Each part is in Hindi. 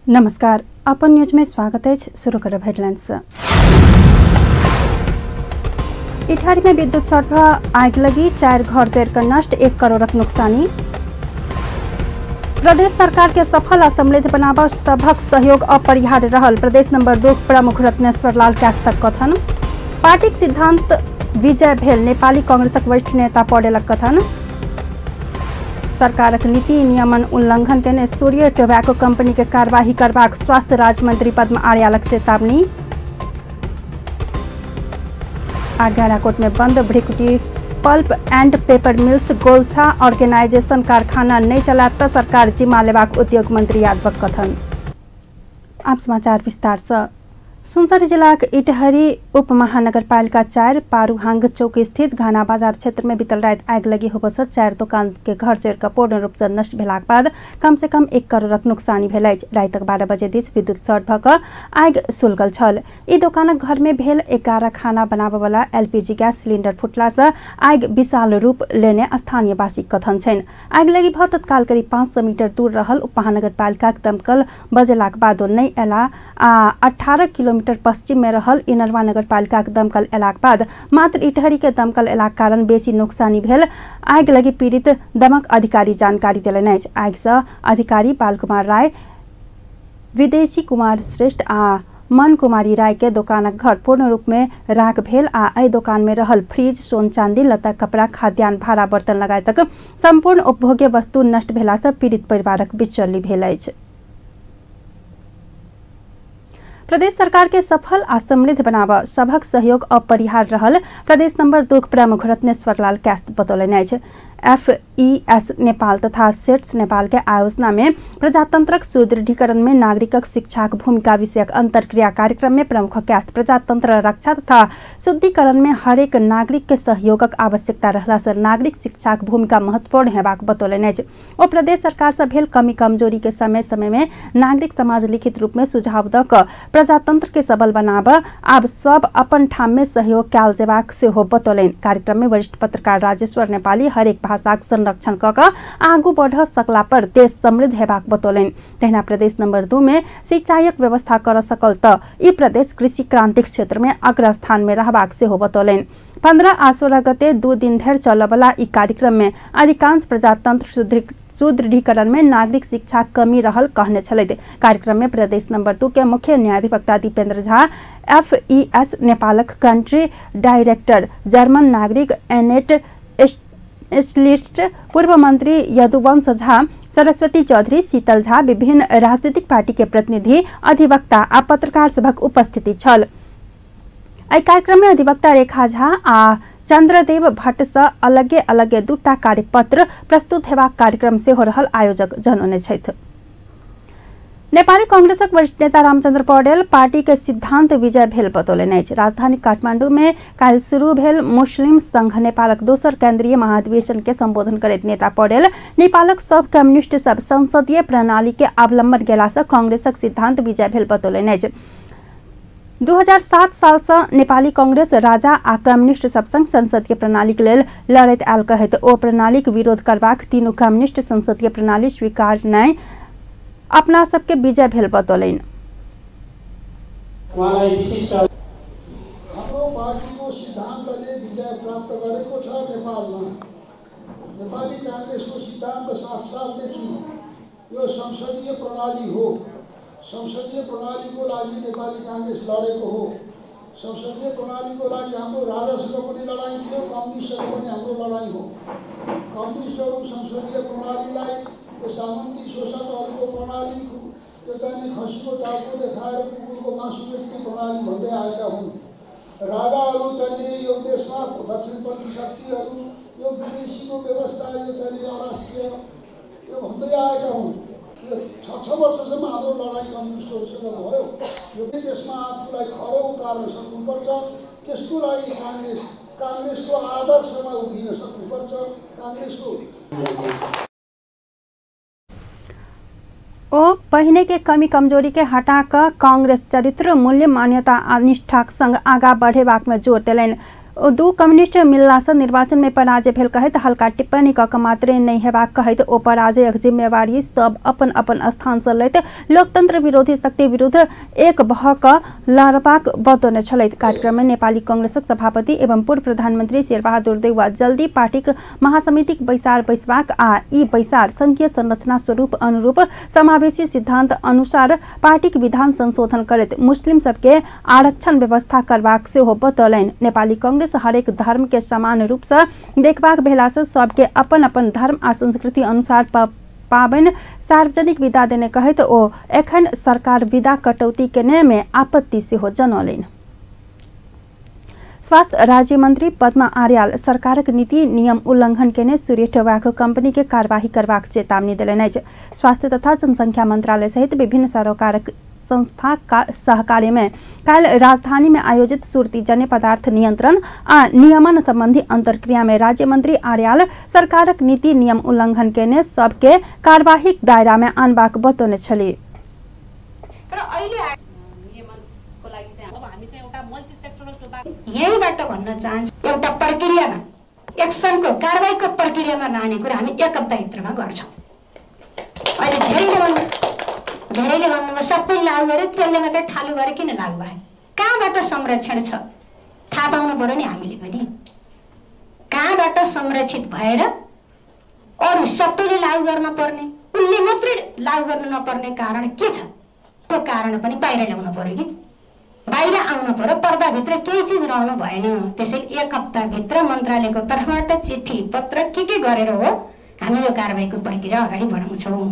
नमस्कार, अपन न्यूज में स्वागत है। शुरू करब हेडलाइंस। इटारी में विद्युत शॉर्ट आग लगी, 4 घर जर कर नष्ट, 1 करोड़ नुकसानी। प्रदेश सरकार के सफल आ समृद्ध बनाव सभक सहयोग अपरिहार्य रहल, प्रदेश नंबर 2 प्रमुख रत्नेश्वर लाल क्यास्तक कथन। पार्टी सिद्धांत विजय भेल, नेपाली कांग्रेसक वरिष्ठ नेता पौडेलक कथन। सरकारक नीति नियमन उल्लंघन केने सूर्य टोबैको कंपनी के कार्यवाही करबाक स्वास्थ्य राज्य मंत्री पद्म आर्यालक चेतावनी। गैराकोट में बंद Bhrikuti pulp and paper mills Golchha organization कारखाना नहीं चलाता सरकार जिम्मा लेबाक उद्योग मंत्री यादवक कथन। आप समाचार विस्तार से। सुनसरी जिला के इटहरी उप महानगरपालिका 4 पारूहांग चौक स्थित घाना बाजार क्षेत्र में बीतल रात आग लगी होबस 4 दुकान के घर जर के पूर्ण रूप से नष्ट भेलाक बाद कम से कम 1 करोड़ नुकसानी भेल अछि। रात 12 बजे दिस विद्युत शॉर्ट भ क आग सुलगल छल। ई दुकानक घर में भेल 11 खाना बनाबय वाला एलपीजी गैस सिलेंडर फुटला से आग विशाल रूप लेने स्थानीय वासी कथन छन्। आग लगी भ तत्काल करीब 500 मीटर दूर रहल उप महानगरपालिका दमकल बजेलाक बादो नहीं एला। 18 किलोमीटर पश्चिम में रहल इनरवा नगरपालिका के दमकल एलाक बाद मात्र इटहरी के दमकल एलाक कारण बेसी नुकसानी भेल। आग लगी पीड़ित दमक अधिकारी जानकारी देलनि अछि। आग से अधिकारी बाल कुमार राय, विदेशी कुमार श्रेष्ठ आ मन कुमारी राय के दुकानक घर पूर्ण रूप में राख भेल आ एहि दुकान में रहल फ्रिज, सोन चांदी, लत्ता, कपड़ा, खाद्यान्न, भाड़ा, बर्तन लगाय तक संपूर्ण उपभोग्य वस्तु नष्ट भेला से पीड़ित परिवारक बिचौली भेल अछि। प्रदेश सरकार के सफल आ समृद्ध बनाव सभक सहयोग अपरिहार्य रहल, प्रदेश नंबर 2 प्रमुख रत्नेश्वर लाल क्यास्त बतौलनि अछि। FES नेपाल तथा सेट्स नेपाल के आयोजना में प्रजातंत्रक सुदृढ़ीकरण में नागरिकक शिक्षाक भूमिका विषयक अंतरक्रिया कार्यक्रम में प्रमुख क्यास्त प्रजातंत्र रक्षा तथा शुद्धिकरण में हरेक नागरिक के सहयोगक आवश्यकता रहला से नागरिक शिक्षाक भूमिका महत्वपूर्ण हेबाक बतौलनि अछि। ओ प्रदेश सरकार से भेल कमी कमजोरी के समय समय में नागरिक समाज लिखित रूप में सुझाव द क प्रजातंत्र के सबल बनाब आब सब अपन ठाम में सहयोग कयल जेबाक सेहो बतौलनि। कार्यक्रम में वरिष्ठ पत्रकार राजेश्वर नेपाली हरेक भाषाक संरक्षण क आगू बढ़ सकला पर देश समृद्ध हेबाक बतौलनि। तहिना प्रदेश नंबर 2 में सिंचाईक व्यवस्था कर सकल त ई प्रदेश कृषि क्रांतिक क्षेत्र में अग्रस्थान में रहबाक सेहो बतौलनि। 15 आ 16 गते 2 दिन धरि चलबला ई कार्यक्रम में अधिकांश प्रजातंत्र सुदृढ़ीकरण में नागरिक शिक्षा कमी रहल कहने छलैथ। कार्यक्रम में प्रदेश नंबर 2 के मुख्य न्यायाधिवक्ता दीपेंद्र झा, FES नेपालक कंट्री डायरेक्टर जर्मन नागरिक एनेट एस्लिस्ट, पूर्व मंत्री यदुवंश झा, सरस्वती चौधरी, शीतल झा, विभिन्न राजनीतिक पार्टी के प्रतिनिधि, अधिवक्ता आ पत्रकार सभक उपस्थिति छल। एहि कार्यक्रम में अधिवक्ता रेखा झा आ चंद्रदेव भट्ट से अलगे अलगे 2टा कार्यपत्र प्रस्तुत हेबाक कार्यक्रम सेहो रहल, आयोजक जनौने छथि। नेपाली कांग्रेसक वरिष्ठ नेता रामचंद्र पौडेल पार्टी के सिद्धांत विजय भेल बतौलनि अछि। राजधानी काठमांडू में काल्हि शुरू भेल मुस्लिम संघ नेपालक दोसर केंद्रीय महाधिवेशन के संबोधन करैत नेता पौडेल नेपालक सब कम्युनिस्ट सब संसदीय प्रणाली के अवलंबन केला से कांग्रेसक सिद्धांत विजय भेल बतौलनि अछि। 2007 साल से नेपाली कांग्रेस राजा आ कम्युनिस्ट सब संग संसदीय प्रणाली के लेल लड़ैत आयल कहैत ओ प्रणाली के विरोध करबाक तीनू कम्युनिस्ट संसदीय प्रणाली स्वीकार नहीं अपना सबके विजय भेल बतौलनि। हाम्रो पार्टीको सिद्धान्तले विजय प्राप्त गरेको छ नेपालमा। नेपाली कांग्रेसको सिद्धान्त साथसाथदेखि यो संसदीय प्रणाली हो। संसदीय प्रणालीको लागि नेपाली कांग्रेस लडेको हो। संसदीय प्रणालीको लागि हाम्रो राजासँग पनि लडाईँ थियो, कम्युनिस्टहरू पनि हाम्रो लडाईँ हो। कम्युनिस्टहरू संसदीय प्रणालीलाई यो सामन्ती शोषकहरूको प्रणाली, यो चाहिँ खसीको टाउको देखाएर कुकुरको मासु बेच्ने प्रणाली भन्दै आएका हुन्। राजाहरू चाहिँ यो देशमा दक्षिणपन्थी शक्तिहरू, यो विदेशीको व्यवस्था, यो चाहिँ अराष्ट्रिय यो भन्दै आएका हुन्। यो 6 वर्षसम्म हाम्रो लडाईँ कम्युनिस्टहरूसँग भयो। यो देशमा आफूलाई खरो उतार्न सक्नुपर्छ। त्यसको लागि कांग्रेसको आदर्शमा उभिन सक्नुपर्छ। कांग्रेसको ओ पहिने के कमी कमजोरी के हटा क कांग्रेस चरित्र, मूल्य, मान्यता आ निष्ठाक संग आगा बढ़ेबाक में जोर देलनि। दू कम्युनिस्ट मिललासँ निर्वाचन में पराजय भेल कहैत हल्का टिप्पणी कऽ कऽ मात्रे नहि हेबाक कहैत ओ पराजयक जिम्मेवारी सब अपन अपन स्थान सँ लैत लोकतंत्र विरोधी शक्ति विरुद्ध एक भऽ कऽ लड़बाक बतौने छलथि। कार्यक्रम में नेपाली कांग्रेसक सभापति एवं पूर्व प्रधानमंत्री शेरबहादुर देउवा जल्दी पार्टीक महासमितिक बैसार बैसबाक आ ई बैसार संघीय संरचना स्वरूप अनुरूप समावेशी सिद्धांत अनुसार पार्टीक विधान संशोधन करैत मुस्लिम सबके आरक्षण व्यवस्था करबाक सेहो बतौलनि। नेपाली कांग्रेस हरेक धर्म के समान रूप से देखबाक भेला से सबके अपन अपन धर्म आ संस्कृति अनुसार पाबनि सार्वजनिक विदा देने कहैत ओ एखन सरकार विदा कटौती केने में आपत्ति सेहो जनौलनि। स्वास्थ्य राज्य मंत्री पद्मा आर्याल सरकारक नीति नियम उल्लंघन केने सूर्य टोबैको कंपनी के कार्यवाही करबाक चेतावनी देलनि अछि। स्वास्थ्य तथा जनसंख्या मंत्रालय सहित विभिन्न सरकारक संस्था का सहकार्य में काल राजधानी में आयोजित सुर्तीजन्य पदार्थ नियंत्रण आ नियमन संबंधी अंतरक्रिया में राज्य मंत्री आर्याल सरकारक नीति नियम उल्लंघन केने सबके कार्यवाही दायरा में आनबाक बतौने छली। यहीबाट भन्न चाहन्छु एउटा प्रक्रियामा एक्सनको कारबाहीको प्रक्रियामा लाने कुरा हामी एक हप्ताभित्रमा गर्छौं। अहिले धेरैले भन्नुभयो सबै लागू गरे त्यसले मात्रै ठालु गरे किन लागू भए? कहाँबाट संरक्षण छ थाहा पाउनु पर्यो नि हामीले पनि। कहाँबाट संरक्षित भएर अरु सबैले लागू गर्न पर्ने उनले मात्रै लागू गर्न नपर्ने कारण के छ? त्यो कारण पनि बाहिर ल्याउनु पर्यो कि बाहिर आउनु पर्यो। पर्दाभित्र केही चिज रहनु भएन। त्यसैले एक हप्ताभित्र मन्त्रालयको तर्फबाट चिठी पत्र के गरेर हो हामी यो कारबाहीको प्रक्रिया अगाडि बढाउँछौँ।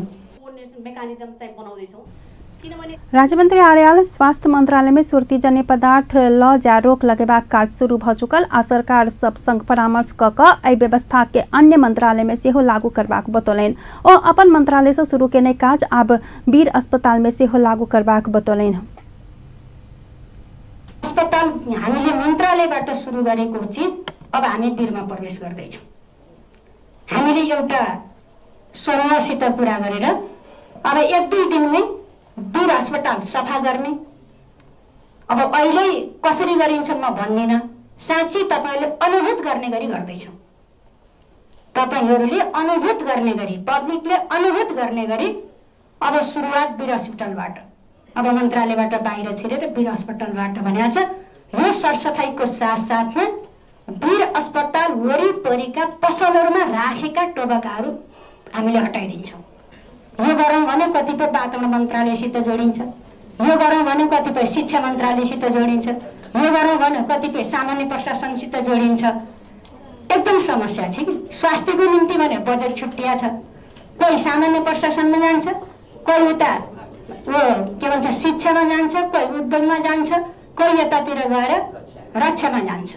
राज्यमंत्री आर्याल स्वास्थ्य मंत्रालय में सुर्तीजन्य पदार्थ ल जा रोक लगेबाक काज शुरू भ चुकल आ सरकार सब संग परामर्श क एहि व्यवस्था के अन्य मंत्रालय में सेहो लागू करबाक बतौलनि। ओ अपन मंत्रालय से शुरू केने काज आब वीर अस्पताल में सेहो लागू करबाक बतौलनि। अस्पताल हामीले मन्त्रालयबाट सुरु गरेको चीज अब हामी वीरमा प्रवेश गर्दैछौँ। हामीले एउटा समूहसित कुरा गरेर अब एक दुई दिनमै वीर अस्पताल सफा गर्ने। अब अहिले कसरी गरिन्छ म भन्दिनँ, साँच्चै तपाईले अनुभूत गर्ने गरी गर्दैछौँ। तपाईहरूले अनुभूत गर्ने गरी पब्लिकले अनुभूत गर्ने गरी अब सुरुवात वीर अस्पतालबाट अब मन्त्रालयबाट बाहिर छिरेर वीर अस्पतालबाट भनेको छ। यो सरसफाइको साथसाथमा वीर अस्पताल वरिपरिका पसलहरूमा राखेका टोबाकाहरू हामीले हटाइदिन्छौँ। यो गरौँ भने कतिपय वातावरण मन्त्रालयसित जोडिन्छ, यो गरौँ भने कतिपय शिक्षा मन्त्रालयसित जोडिन्छ, यो गरौँ भने कतिपय सामान्य प्रशासनसित जोडिन्छ। एकदम समस्या छ कि स्वास्थ्यको निम्ति भने बजेट छुट्टिया छ। कोही सामान्य प्रशासनमा जान्छ, कोही उता के भन्छ शिक्षामा जान्छ, कोही उद्योगमा जान्छ, कोही यतातिर गएर रक्षामा जान्छ।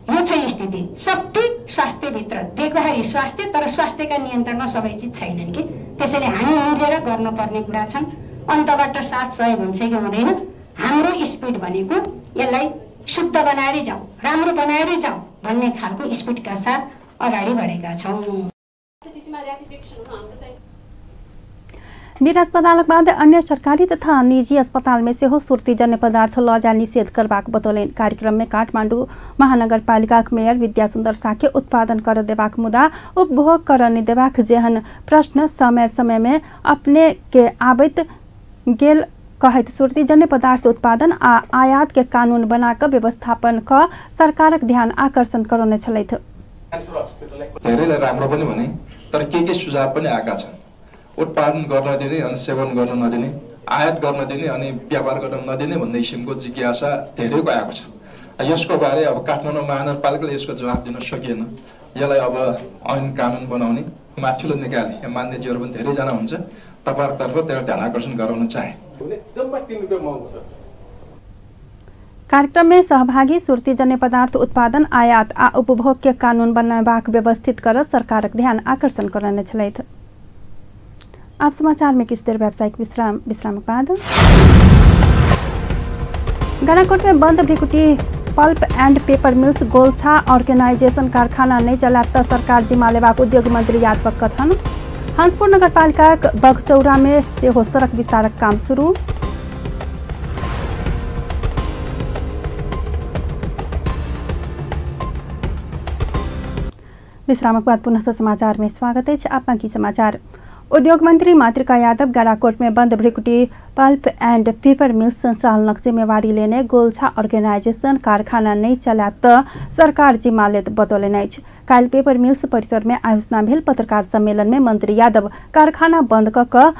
यो छ स्थिति। सबै स्वास्थ्यभित्र देख्दाखेरि स्वास्थ्य, तर स्वास्थ्यका नियन्त्रणमा सबै चिज छैनन् कि। त्यसैले हामी मिलेर गर्नुपर्ने कुरा छन्। अन्तबाट साथ सहयोग हुन्छ कि हुँदैन। हाम्रो स्पिड भनेको यसलाई शुद्ध बनाएरै जाउँ, राम्रो बनाएरै जाउँ भन्ने खालको स्पिडका साथ अगाडि बढेका छौँ। वीर अस्पतालक बाद अन्य सरकारी तथा निजी अस्पताल में सेहो सुर्तीजन्य पदार्थ लजा निषेध करबाक बतौलनि। कार्यक्रम में काठमाडौँ महानगरपालिका मेयर विद्या सुन्दर साके उत्पादन कर देबाक मुदा उपभोग कर नहीं देबाक जेहन प्रश्न समय समय में अपने के आबैत गेल कहैत सुर्तीजन्य पदार्थ उत्पादन आ आयात के कानून बनाकर व्यवस्थापन का सरकारक ध्यान आकर्षण करने छलैथ। धेरैलाई राम्रो पनि भने तर के सुझाव पनि आएका छन्। उत्पादन गर्न दिने अनि सेवन गर्न नदिने, आयात गर्न दिने अनि व्यापार गर्न नदिने भन्ने किसिमको जिज्ञासा धेरैको आएको छ। यसको बारे अब काठमाडौँ महानगरपालिकाले यसको जवाफ दिन सकिएन। यसलाई अब ऐन कानुन बनाउने माथिल्लो निकायले यहाँ मान्यजीहरू पनि धेरैजना हुन्छ, तपाईँहरूतर्फ त्यसलाई ध्यान आकर्षण गराउन चाहे। कार्यक्रम में सहभागी सुर्तीजन्य पदार्थ उत्पादन आयात आ उपभोग के कानून बनाबाक व्यवस्थित कर सरकारक ध्यान आकर्षण करने छलैथ। आप समाचार में किछु देर व्यावसायिक विश्राम बाद गणाकोट में बंद Bhrikuti pulp and paper mills Golchha organization कारखाना नहीं चला तो सरकार जिम्मा लेबाक उद्योग मंत्री याद पक्कत हन। हंसपुर नगरपालिका बगचौरा में सेहो सड़क विस्तारक काम शुरू। विश्रामक बाद पुनः समाचार में स्वागत है। आप बाकी समाचार। उद्योग मंत्री मातृका यादव गैराकोट में बंद भ्रिकुटी पल्प एंड पेपर मिल संचालनक जिम्मेवारी लेने गोल्छा ऑर्गेनाइजेशन कारखाना नहीं चला तो सरकार जिम्मा लेत बतौले। काल पेपर मिल्स परिसर में आयोजना भेल पत्रकार सम्मेलन में मंत्री यादव कारखाना बंद क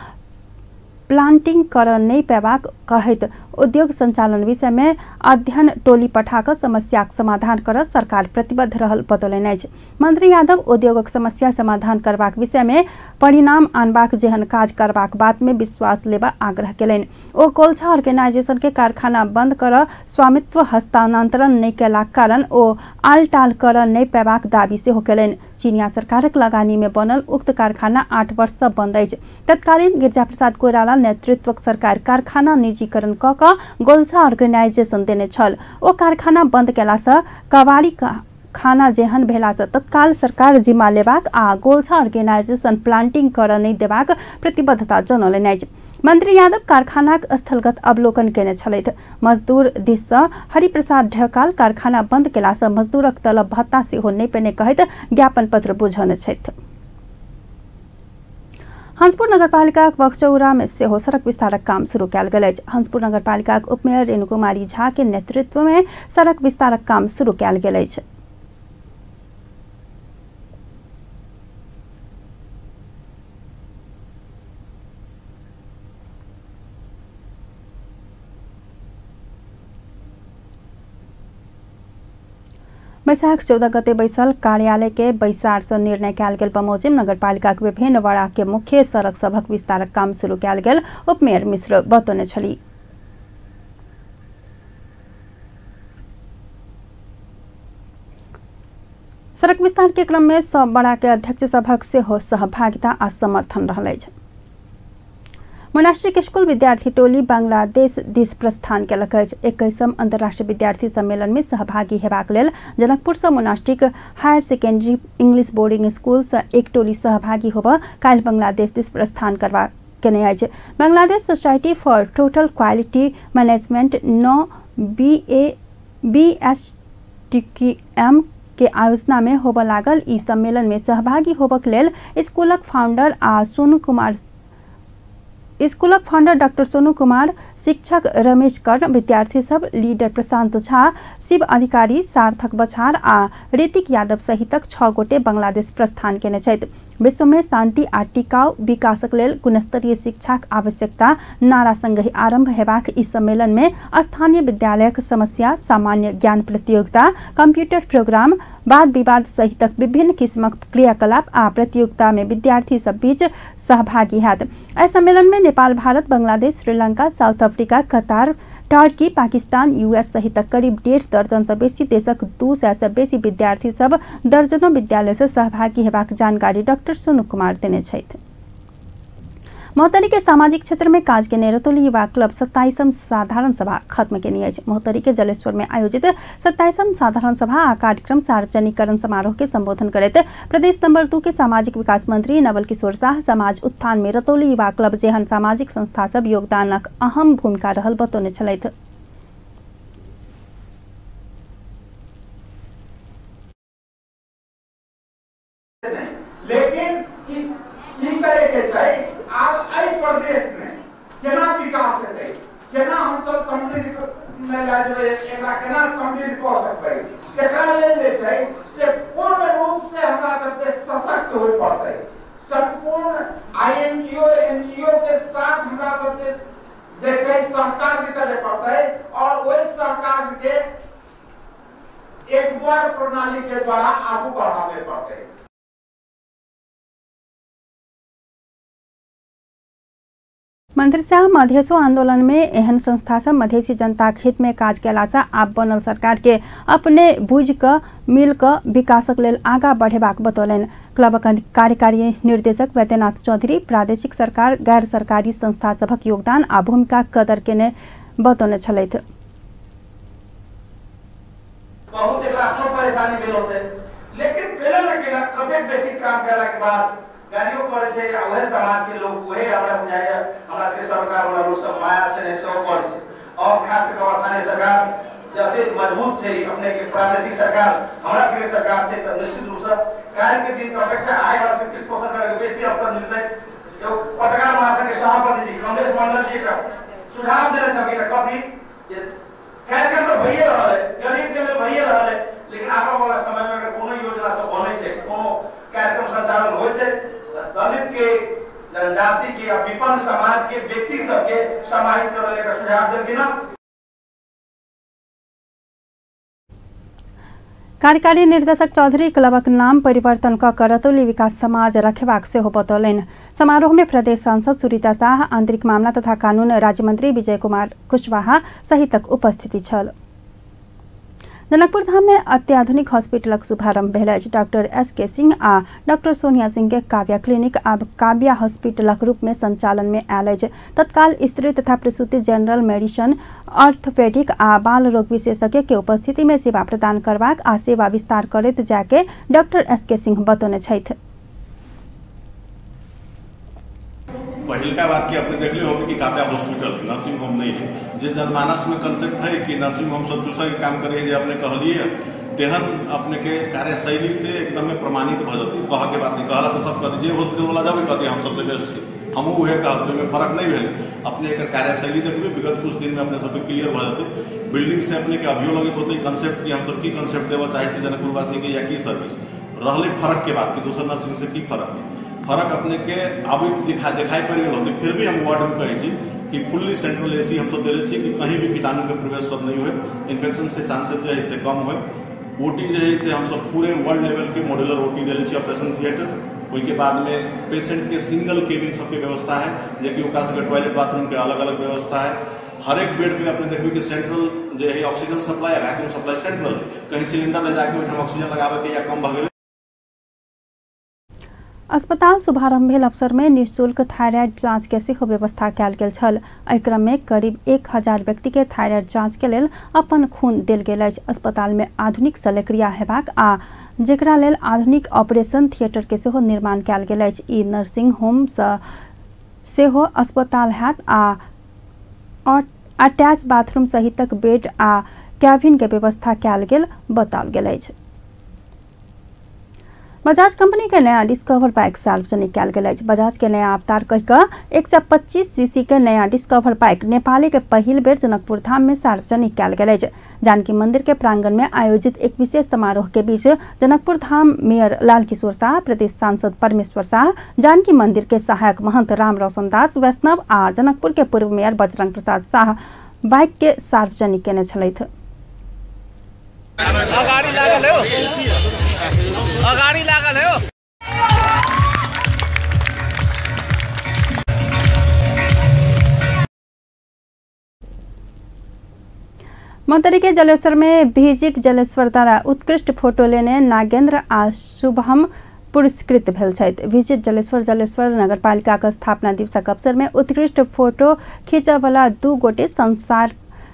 प्लांटिंग कर नहीं पेबाक कहत उद्योग संचालन विषय में अध्ययन टोली पठाकर समस्या समाधान कर सरकार प्रतिबद्ध रहल बतौले। मंत्री यादव उद्योगक समस्या समाधान करबाक विषय में परिणाम आनबाक जेहन काज करबाक बात में विश्वास लेबा आग्रह केलनि। ओ गोल्छा ऑर्गेनाइजेशन के कारखाना बंद कर स्वामित्व हस्तांतरण नहीं केलाक कारण ओ आलटाल कर नहीं पेबाक दावी सेहो केलनि। चीनिया सरकारक लगानी में बनल उक्त कारखाना 8 वर्ष से बंद अछि। तत्कालीन गिरिजा प्रसाद कोइराला नेतृत्वक सरकार कारखाना निजीकरण क गोल्छा ऑर्गेनाइजेशन देने छल। ओ कारखाना बंद केला से कबाड़ी खाना जेहन भेला से तत्काल सरकार जिम्मा लेबाक आ गोल्छा ऑर्गेनाइजेशन प्लांटिंग कर नहीं देबाक प्रतिबद्धता जनौलनि। मंत्री यादव कारखानाक स्थलगत अवलोकन केने छलैथ। मजदूर दिस से हरिप्रसाद ढकाल कारखाना बंद केला से मजदूरक तलब भत्ता सेहो नहीं पेने कहैत ज्ञापन पत्र बुझौने छथि। हंसपुर नगरपालिका बक्चौरा में सेहो सड़क विस्तारक काम शुरू कयल गेल अछि। हंसपुर नगरपालिका उपमेयर रेणु कुमारी झा के नेतृत्व में सड़क विस्तारक काम शुरू कयल गेल अछि। बैशाख 14 गते बैसल कार्यालय के बैसार से निर्णय कयल गेल बमोजिम नगरपालिका के विभिन्न वार्ड के मुख्य सड़क सभक विस्तारक काम शुरू कयल गेल उपमेयर मिश्र बतौने छली। सड़क विस्तार के क्रम में सब बड़ा के अध्यक्ष सभक सेहो सहभागिता आ समर्थन रहल अछि। मोनास्ट्रिक स्कूल विद्यार्थी टोली बांग्लादेश दिस प्रस्थान केलक अछि। 21वीं अंतर्राष्ट्रीय विद्यार्थी सम्मेलन में सहभागी हेबाक लेल जनकपुर से monastic higher secondary English boarding school से एक टोली सहभागी होबा काल बांग्लादेश दिस प्रस्थान करबा केने अछि। Bangladesh society for total quality management नो BSTQM के आयोजना में होबा लागल ई सम्मेलन में सहभागी होबक लेल स्कूलक फाउंडर डॉक्टर सोनू कुमार, शिक्षक रमेश कर्ण, विद्यार्थी सब लीडर प्रशांत झा, शिव अधिकारी, सार्थक बछार आ ऋतिक यादव सहितक 6 गोटे बांग्लादेश प्रस्थान केने छथि। विश्व में शांति आ टिकाऊ विकासक लेल गुणस्तरीय शिक्षाक आवश्यकता नारा संगहि आरंभ हेबाक इस सम्मेलन में स्थानीय विद्यालयक समस्या, सामान्य ज्ञान प्रतियोगिता, कंप्यूटर प्रोग्राम, वाद विवाद सहितक विभिन्न किस्मक क्रियाकलाप आ प्रतियोगिता में विद्यार्थी सब बीच सहभागी हैत। एहि सम्मेलन में नेपाल, भारत, बांग्लादेश, श्रीलंका, साउथ अफ्रीका, कतार, टर्की, पाकिस्तान, US सहित करीब 1.5 दर्जन से बेसी देशक 200 से बेसी विद्यार्थी सब दर्जनों विद्यालय से सहभागी हेबाक जानकारी डॉक्टर सोनू कुमार देने छथि। मोहतरी के सामाजिक क्षेत्र में काज के रतौली युवा क्लब 27वीं साधारण सभा खत्म केनी अछि। मोहतरी के जलेश्वर में आयोजित 27वीं साधारण सभा आ कार्यक्रम सार्वजनिकरण समारोह के संबोधन करते प्रदेश नंबर 2 के सामाजिक विकास मंत्री नवल किशोर शाह समाज उत्थान में रतौली युवा क्लब जेहन सामाजिक संस्था सब योगदानक अहम भूमिका रहल बतौने छलैथ। प्रदेश में केना विकास हेतै, केना हम सब समृद्ध में लाजबे, एकरा केना समृद्ध क सकबै, एकरा लेल जे छै से पूर्ण रूप से हमरा सबके सशक्त होय पड़तै। संपूर्ण INGO NGO के साथ हमरा सबके जे छै सहकार करे पड़तै और ओइ सहकार के एक द्वार प्रणाली के द्वारा आगू बढ़ावे पड़तै। मंत्री साहब मधेसो आंदोलन में एहन संस्था सब मधेसी जनता हित में काज केला से आप बनल सरकार के अपने बुझ क मिल क विकासक लेल आगा बढ़ेबाक बतौलन। क्लबक कार्यकारी निर्देशक वैद्यनाथ चौधरी प्रादेशिक सरकार, गैर सरकारी संस्था सभक योगदान आ भूमिका कदर केने बतौने छलैथ। बहुत एकरा परेशानी भेल होते, लेकिन केला न केला कते बेसिक काम केला के बाद गाड़ियों करे छै, वही समाज के लोग वही हमरा बुझाय हमरा के सरकार वाला लोग सब माया से ने सब करे छै। और खास करके स्थानीय सरकार जति मजबूत छै अपने के प्रादेशिक सरकार हमरा सबके सरकार छै त निश्चित रूप से काल के दिन अपेक्षा आए वाला सबके पोषण करे बेसी अवसर मिलतै। यो पत्रकार महासंघ के सभापति जी कमलेश मंडल जी का सुझाव देने छथि कि कथि कार्यक्रम तो भइए रहल है, गरीब के लिए भइए रहल है, लेकिन आबा वाला समय में अगर कोनो योजना सब बनै छै, कोनो कार्यक्रम संचालन होइ छै, दलित के, जनजाति के, विपन्न समाज के व्यक्ति सबके समाहित करे का सुझाव देलखिन। कार्यकारी निर्देशक चौधरी क्लबक नाम परिवर्तन क रतौली विकास समाज रखेबाक सेहो बतौलनि। समारोह में प्रदेश सांसद सुरीता शाह, आंतरिक मामला तथा कानून राज्य मंत्री विजय कुमार कुशवाहा सहितक उपस्थिति छल। जनकपुर धाम में अत्याधुनिक हॉस्पिटलक शुभारंभ भेल अछि। Doctor S K. सिंह आ डॉक्टर सोनिया सिंह के काव्या क्लिनिक आब काव्या हॉस्पिटलक रूप में संचालन में आयल अछि। तत्काल स्त्री तथा प्रसूति, जनरल मेडिसिन, ऑर्थोपेडिक आ बाल रोग विशेषज्ञ के उपस्थिति में सेवा प्रदान करबाक आ सेवा विस्तार करैत जाके डॉक्टर एस.के. सिंह बतौने छथि। पहिलका बात की आपने देख ली होगी कि काव्या हॉस्पिटल नर्सिंग होम नहीं है। जो जनमानस में कंसेप्ट है कि नर्सिंग होम सब दूसरा के काम करिए, जो आपने कहलिए तेहन अपने के कार्यशैली से एकदम में प्रमाणित भ जाती। कह के बात नहीं कहला तो सब कहते जे हॉस्पिटल वाला जाबे कहते हम सबसे बेस्ट छी, हम उहे कहते में फर्क नहीं भेल। अपने एक कार्यशैली देखबे विगत कुछ दिन में अपने सब क्लियर भ जाते। बिल्डिंग से अपने के अभियो लगित होते कंसेप्ट की हम सब की कंसेप्ट देवा चाहे जनकपुर वासी के या की सर्विस रहले फर्क के बात की दूसरा नर्सिंग से की फर्क है। फर्क अपने के आबे दिखाई पड़ गल होते। फिर भी हम वार्ड में कहे छी कि फुल्ली सेंट्रल एसी हम सब दिले छी कि कहीं भी कीटाणु के प्रवेश सब नहीं हुए, इन्फेक्शन के चांसेस जो है से कम हुए। ओटी जो है से हम सब पूरे वर्ल्ड लेवल के मॉड्यूलर ओटी दिले छी, ऑपरेशन थिएटर। उसके बाद में पेशेंट के सिंगल केबिन सबके व्यवस्था है, जबकि टॉयलेट बाथरूम के अलग अलग व्यवस्था है। हर एक बेड पे अपने देखिए कि सेंट्रल जो है oxygen supply, vacuum supply central है। कहीं सिलेंडर ले जाके ऑक्सीजन लगावे के या कम भ गेल। अस्पताल शुभारंभ भेल अवसर में निःशुल्क थायराइड जांच के सेहो व्यवस्था कयल गेल छल। एहि क्रम में करीब 1000 व्यक्ति के थायराइड जांच के लेल अपन खून देल गेल अछि। अस्पताल में आधुनिक शल्यक्रिया हेबाक आ जेकरा लेल आधुनिक ऑपरेशन थिएटर के सेहो निर्माण कयल गेल अछि। ई नर्सिंग होम सेहो अस्पताल हैत आ अटैच बाथरूम सहितक बेड आ कैबिन के व्यवस्था कयल गेल बताओल गेल अछि। बजाज कंपनी के नया डिस्कवर बाइक सार्वजनिक कयल गेल अछि। बजाज के नया अवतार कहिकऽ 125 सीसी के नया डिस्कवर बाइक नेपाल के पहिल बेर जनकपुर धाम में सार्वजनिक कयल गेल अछि। जानकी मंदिर के प्रांगण में आयोजित एक विशेष समारोह के बीच जनकपुर धाम मेयर लालकिशोर शाह, प्रदेश सांसद परमेश्वर शाह, जानकी मंदिर के सहायक महंत राम रोशन दास वैष्णव आ जनकपुर के पूर्व मेयर बजरंग प्रसाद शाह बाइक के सार्वजनिक केने छलथि। अगाड़ी लागल है। मंत्री के जलेश्वर में विजिट जलेश्वर द्वारा उत्कृष्ट फोटो लेने नागेंद्र आ शुभम पुरस्कृत भेल छथि। विजिट जलेश्वर नगरपालिका के स्थापना दिवसक अवसर में उत्कृष्ट फोटो खींचय वाला 2 गोटे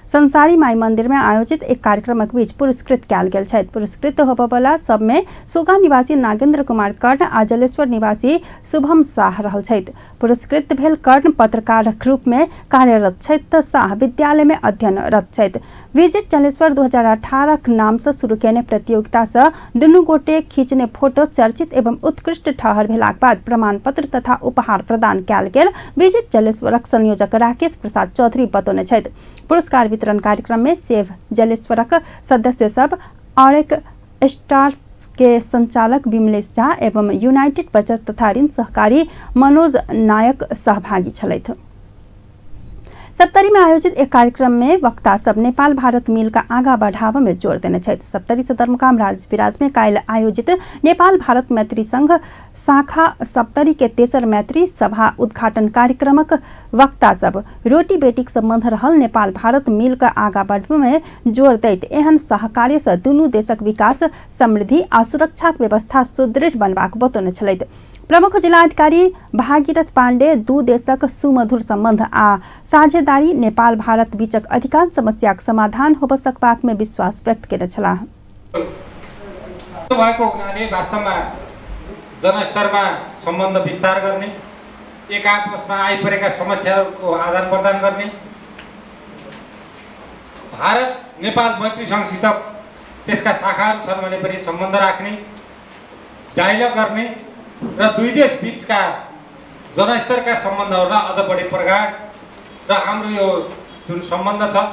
संसारी माई मंदिर में आयोजित एक कार्यक्रमक बीच पुरस्कृत कयल गेल छथि। पुरस्कृत होबय वाला सब में सुगा निवासी नागेंद्र कुमार कर्ण आ जलेश्वर निवासी शुभम शाह रहल छथि। पुरस्कृत भेल कर्ण पत्रकारक रूप में कार्यरत छथि तऽ शाह विद्यालय में अध्ययनरत छथि। विजिट जलेश्वर 2018 नाम से शुरू केने प्रतियोगिता से दुनू गोटे खींचने फोटो चर्चित एवं उत्कृष्ट ठहर भेलाक बाद प्रमाण पत्र तथा उपहार प्रदान कयल गेल। विजिट जलेश्वरक संयोजक राकेश प्रसाद चौधरी बतौने छथि। पुरस्कार वितरण कार्यक्रम में सेव जलेश्वरक सदस्य सब और एक स्टार्स के संचालक विमलेश झा एवं यूनाइटेड बचत तथा ऋण सहकारी मनोज नायक सहभागी छलथि। सप्तरी में आयोजित एक कार्यक्रम में वक्ता सब नेपाल भारत मिल का आगा बढ़ावा में जोर देने छथि। सप्तरी सदरमुकाम राजविराज में काल्हि आयोजित नेपाल भारत मैत्री संघ शाखा सप्तरी के तेसर मैत्री सभा उद्घाटन कार्यक्रमक वक्ता सब रोटी बेटीक संबंध रहल नेपाल भारत मिल का आगा बढ़ावा में जोर दैत एहन सहकार्य से दुनू देशक विकास, समृद्धि आ सुरक्षाक व्यवस्था सुदृढ़ बनबाक बतौने छलथि। प्रमुख जिलाधिकारी भागीरथ पांडे 2 देशक सुमधुर संबंध आ साझेदारी नेपाल भारत बीचक अधिकांश समस्याक समाधान होब सकबाक में विश्वास व्यक्त केने छलाह। भएको हुनाले वास्तवमा जनस्तरमा सम्बन्ध विस्तार गर्ने, एक आपसमा आइपरेका समस्याहरूको आदान प्रदान गर्ने, भारत नेपाल मैत्री सङ्घसित त्यसका शाखाहरू छन् भने पनि सम्बन्ध राख्ने, डायलग गर्ने र दुई देश बीचका जनस्तरका सम्बन्धहरूलाई अझ बढी प्रगाड र हाम्रो यो जुन सम्बन्ध छ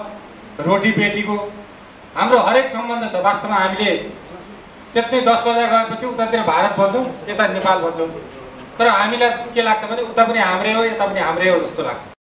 रोटी बेटीको हाम्रो हरेक सम्बन्ध छ। वास्तवमा हामीले त्यतै 10 बजे गएपछि उतातिर भारत भन्छौँ, यता नेपाल भन्छौँ, तर हामीलाई के लाग्छ भने उता पनि हाम्रै हो यता पनि हाम्रै हो जस्तो लाग्छ।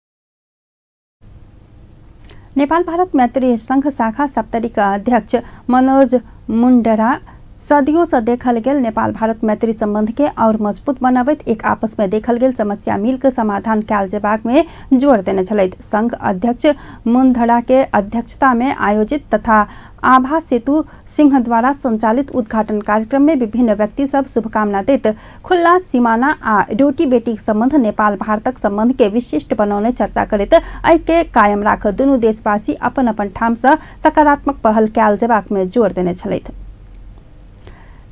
नेपाल भारत मैत्री संघ शाखा सप्तरीका अध्यक्ष मनोज मुंडरा सदियों से देखल गेल नेपाल भारत मैत्री संबंध के और मजबूत बनाबैत एक आपस में देखल गेल समस्या मिलकर समाधान कैल जेबाक में जोर देने छलैथ। संघ अध्यक्ष मुंडरा के अध्यक्षता में आयोजित तथा आभा सेतु सिंह द्वारा संचालित उद्घाटन कार्यक्रम में विभिन्न व्यक्ति सब शुभकामना देत खुला सीमाना आ रोटी बेटी संबंध नेपाल भारतक संबंध के विशिष्ट बनौने चर्चा करैत ऐक्य कायम राख दुनू देशवासी अपन अपन ठाम से सकारात्मक पहल कैल जेबाक में जोर देने छलैथ।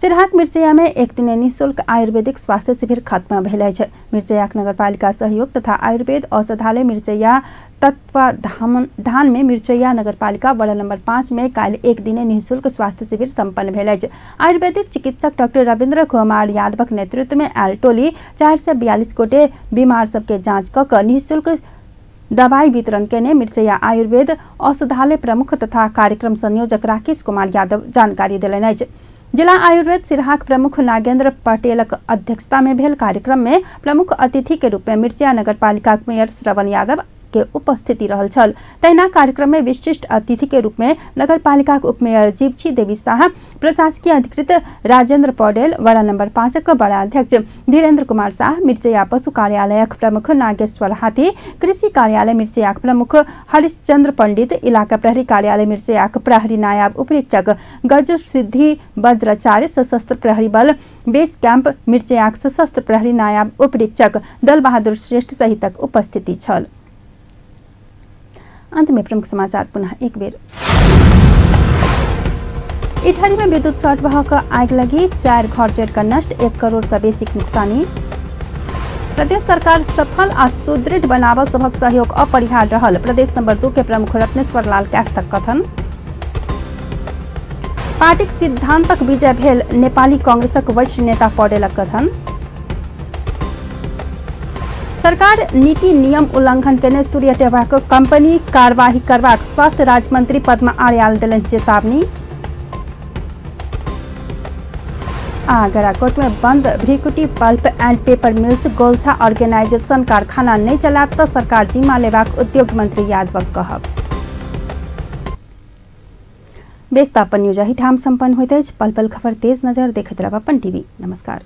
सिरहाक मिर्चैया में एक दिन निःशुल्क आयुर्वेदिक स्वास्थ्य शिविर खत्म भेल अछि। मिर्चैयाक नगरपालिका सहयोग तथा आयुर्वेद औषधालय मिर्चैया तत्वाधान में मिर्चैया नगरपालिका वार्ड नंबर 5 में काल एक दिन निःशुल्क स्वास्थ्य शिविर संपन्न भेल अछि। आयुर्वेदिक चिकित्सक डॉक्टर रविन्द्र कुमार यादवक नेतृत्व में आयल टोली 442 गोटे बीमार सबके जांच कऽ निःशुल्क दवाई वितरण केने मिर्चैया आयुर्वेद औषधालय प्रमुख तथा कार्यक्रम संयोजक राकेश कुमार यादव जानकारी देलनि अछि। जिला आयुर्वेद सिरहाक प्रमुख नागेंद्र पटेलक अध्यक्षता में भेल कार्यक्रम में प्रमुख अतिथि के रूप में मिर्चैया नगरपालिका मेयर श्रवण यादव के उपस्थिति रहल छल। तैना कार्यक्रम में विशिष्ट अतिथि के रूप में नगरपालिका उपमेयर जीवछी देवी शाह, प्रशासकीय अधिकृत राजेंद्र पौडेल, वार्ड नंबर 5 का बड़ा अध्यक्ष धीरेन्द्र कुमार शाह, मिर्चैया पशु कार्यालय प्रमुख नागेश्वर हाथी, कृषि कार्यालय मिर्चैया प्रमुख हरिश्चंद्र पंडित, इलाका प्रहरी कार्यालय मिर्चैया प्रहरी नायब उपरीक्षक गजु सिद्धि वज्राचार्य, सशस्त्र प्रहरी बल बेस कैंप मिर्चैया सशस्त्र प्रहरी नायब उपरीक्षक दल बहादुर श्रेष्ठ सहितक उपस्थिति छल। अंत में प्रमुख समाचार पुनः एक बेर। इटहरी में विद्युत शॉर्ट बहक आग लगी, 4 घर जलकर नष्ट, 1 करोड़ से बेसी नुकसानी। प्रदेश सरकार सफल आ सुदृढ़ बनाव सभक सहयोग अपरिहार्य रहल, प्रदेश नंबर 2 के प्रमुख रत्नेश्वर लाल कैस्तक कथन। पार्टीक सिद्धांतक विजय भेल, नेपाली कांग्रेसक वरिष्ठ नेता पौडेलक कथन। सरकार नीति नियम उल्लंघन केने सूर्य टेवाक कंपनी कार्यवाही करबाक स्वास्थ्य राज्य मंत्री पद्मा आर्याल देलनि चेतावनी। गराकोट में बंद Bhrikuti pulp and paper mills Golchha organization कारखाना नहीं चलात तो सरकार जिम्मा लेबाक उद्योग मंत्री यादवक कहब। बेस्तापन न्यूज ही ठाम संपन्न होइत अछि। पल पल खबर तेज नजर देखैत रहब अपन टीवी। नमस्कार।